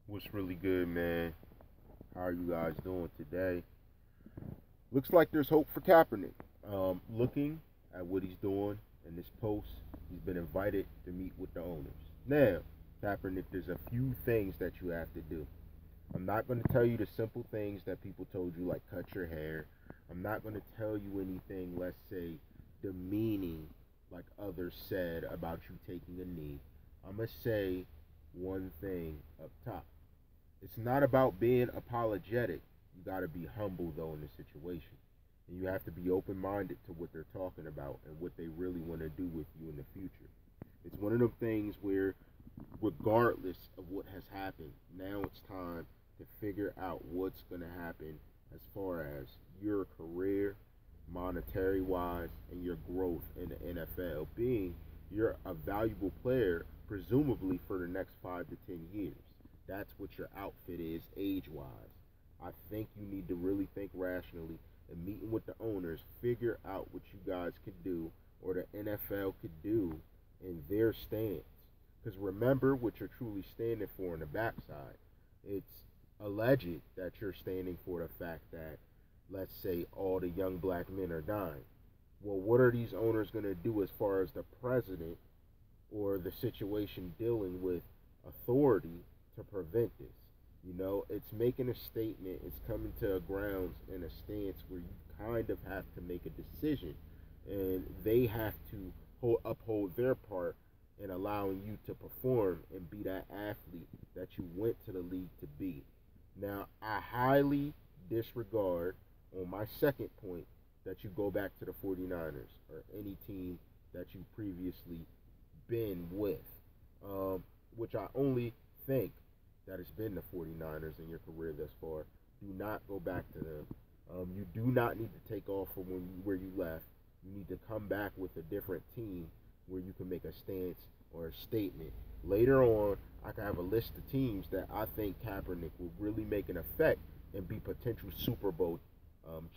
What's really good, man? How are you guys doing today? Looks like there's hope for Kaepernick. Looking at what he's doing in this post, he's been invited to meet with the owners. Now, Kaepernick, there's a few things that you have to do. I'm not going to tell you the simple things that people told you, like cut your hair. I'm not going to tell you anything, let's say, demeaning, like others said about you taking a knee. I'm going to say one thing up top. It's not about being apologetic. You got to be humble though in the situation, and you have to be open-minded to what they're talking about and what they really want to do with you in the future. It's one of them things where, regardless of what has happened, now it's time to figure out what's going to happen as far as your career, monetary wise, and your growth in the NFL. Being you're a valuable player, presumably for the next 5 to 10 years. That's what your outfit is age wise. I think you need to really think rationally and meeting with the owners, figure out what you guys could do or the NFL could do in their stance. Because remember what you're truly standing for on the backside. It's alleged that you're standing for the fact that, let's say, all the young black men are dying. Well, what are these owners going to do as far as the president or the situation dealing with authority to prevent this? It's making a statement, it's coming to a grounds and a stance where you kind of have to make a decision, and they have to uphold their part in allowing you to perform and be that athlete that you went to the league to be. Now, I highly disregard on my second point that you go back to the 49ers or any team that you previously been with, which I only think that has been the 49ers in your career thus far. Do not go back to them. You do not need to take off from where you left. You need to come back with a different team where you can make a stance or a statement. Later on, I can have a list of teams that I think Kaepernick will really make an effect and be potential Super Bowl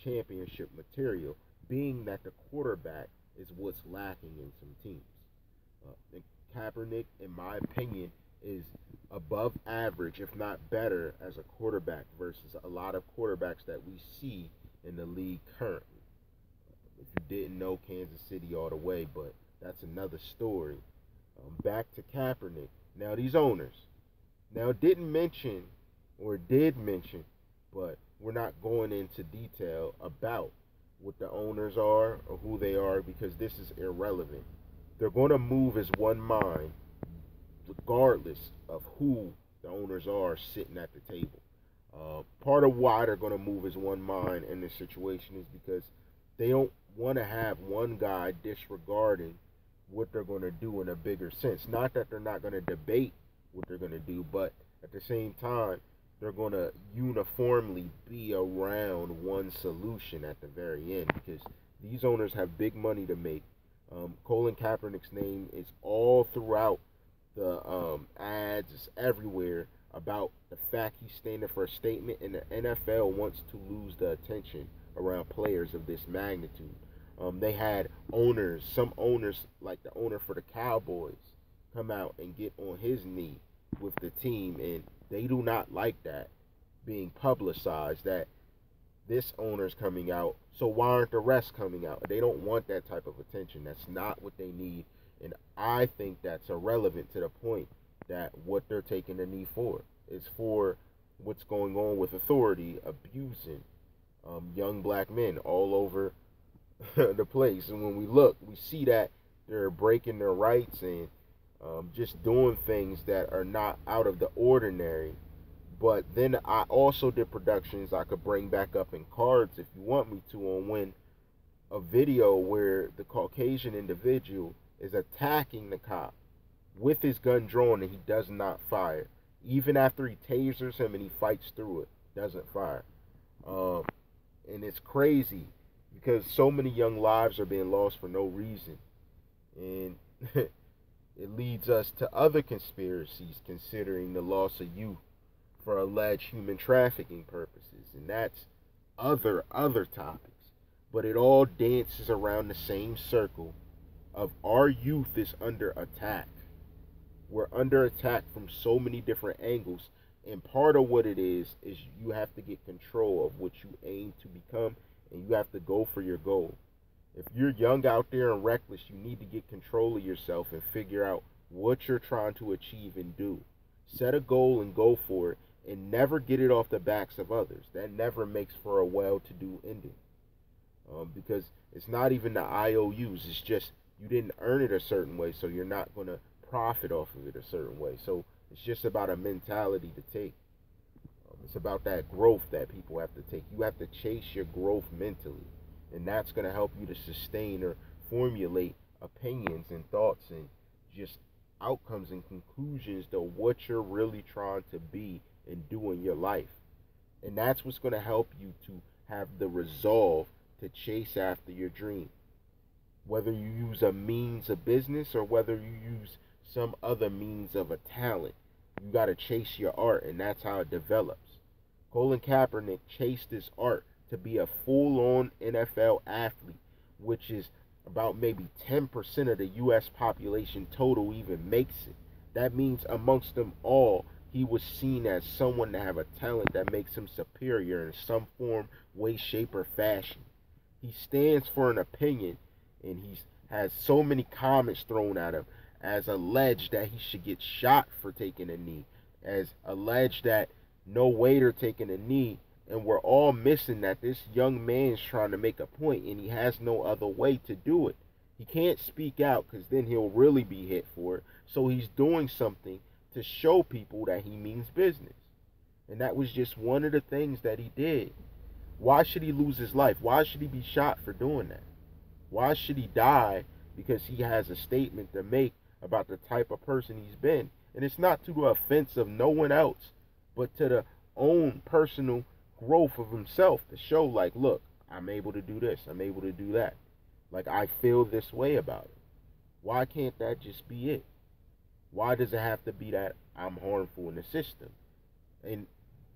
championship material, being that the quarterback is what's lacking in some teams. And Kaepernick, in my opinion, is above average, if not better, as a quarterback versus a lot of quarterbacks that we see in the league currently. If you didn't know, Kansas City all the way, but that's another story. Back to Kaepernick. Now, these owners, now didn't mention or did mention, but we're not going into detail about what the owners are or who they are because this is irrelevant. They're going to move as one mind regardless of who the owners are sitting at the table. Part of why they're going to move as one mind in this situation is because they don't want to have one guy disregarding what they're going to do in a bigger sense. Not that they're not going to debate what they're going to do, but at the same time, they're going to uniformly be around one solution at the very end because these owners have big money to make. Colin Kaepernick's name is all throughout the ads, is everywhere about the fact he's standing for a statement, and the NFL wants to lose the attention around players of this magnitude. They had owners, some owners, like the owner for the Cowboys, come out and get on his knee with the team, and they do not like that being publicized, that this owner's coming out. So why aren't the rest coming out? They don't want that type of attention. That's not what they need. And I think that's irrelevant to the point that what they're taking the knee for is for what's going on with authority abusing young black men all over the place. And when we look, we see that they're breaking their rights and just doing things that are not out of the ordinary. But then I also did productions I could bring back up in cards if you want me to, on when a video where the Caucasian individual is attacking the cop with his gun drawn and he does not fire. Even after he tasers him and he fights through it, doesn't fire. And it's crazy because so many young lives are being lost for no reason. And it leads us to other conspiracies considering the loss of youth for alleged human trafficking purposes. And that's other topics. But it all dances around the same circle of our youth is under attack. We're under attack from so many different angles, And part of what it is you have to get control of what you aim to become, and you have to go for your goal. If you're young out there and reckless, you need to get control of yourself and figure out what you're trying to achieve and do. Set a goal and go for it, and never get it off the backs of others. That never makes for a well-to-do ending. Because it's not even the IOUs. It's just you didn't earn it a certain way, so you're not going to profit off of it a certain way. So it's just about a mentality to take. It's about that growth that people have to take. You have to chase your growth mentally. And that's going to help you to sustain or formulate opinions and thoughts and just outcomes and conclusions to what you're really trying to be and do in your life. And that's what's going to help you to have the resolve to chase after your dream. Whether you use a means of business or whether you use some other means of a talent, you got to chase your art, and that's how it develops. Colin Kaepernick chased his art to be a full-on NFL athlete, which is about maybe 10% of the U.S. population total even makes it. That means amongst them all, he was seen as someone to have a talent that makes him superior in some form, way, shape, or fashion. He stands for an opinion, and he has so many comments thrown at him, as alleged that he should get shot for taking a knee, as alleged that no waiter taking a knee, and we're all missing that this young man's trying to make a point, and he has no other way to do it. He can't speak out because then he'll really be hit for it. So he's doing something to show people that he means business. And that was just one of the things that he did. Why should he lose his life? Why should he be shot for doing that? Why should he die because he has a statement to make about the type of person he's been? And it's not to the offense of no one else, but to the own personal growth of himself, to show like, look, I'm able to do this, I'm able to do that. Like, I feel this way about it. Why can't that just be it? Why does it have to be that I'm harmful in the system? And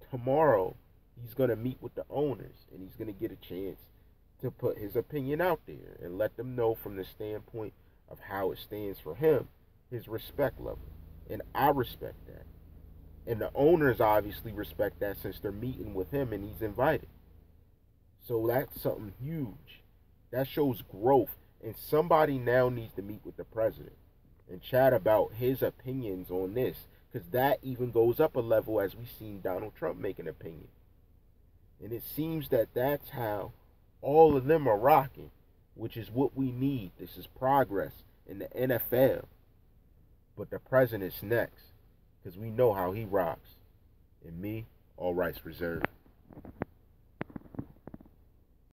tomorrow, he's going to meet with the owners, and he's going to get a chance to put his opinion out there and let them know from the standpoint of how it stands for him, his respect level. And I respect that. And the owners obviously respect that since they're meeting with him and he's invited. So that's something huge. That shows growth. And somebody now needs to meet with the president and chat about his opinions on this. Because that even goes up a level as we've seen Donald Trump make an opinion. And it seems that that's how all of them are rocking, which is what we need. This is progress in the NFL. But the president's next, because we know how he rocks. And me, all rights reserved.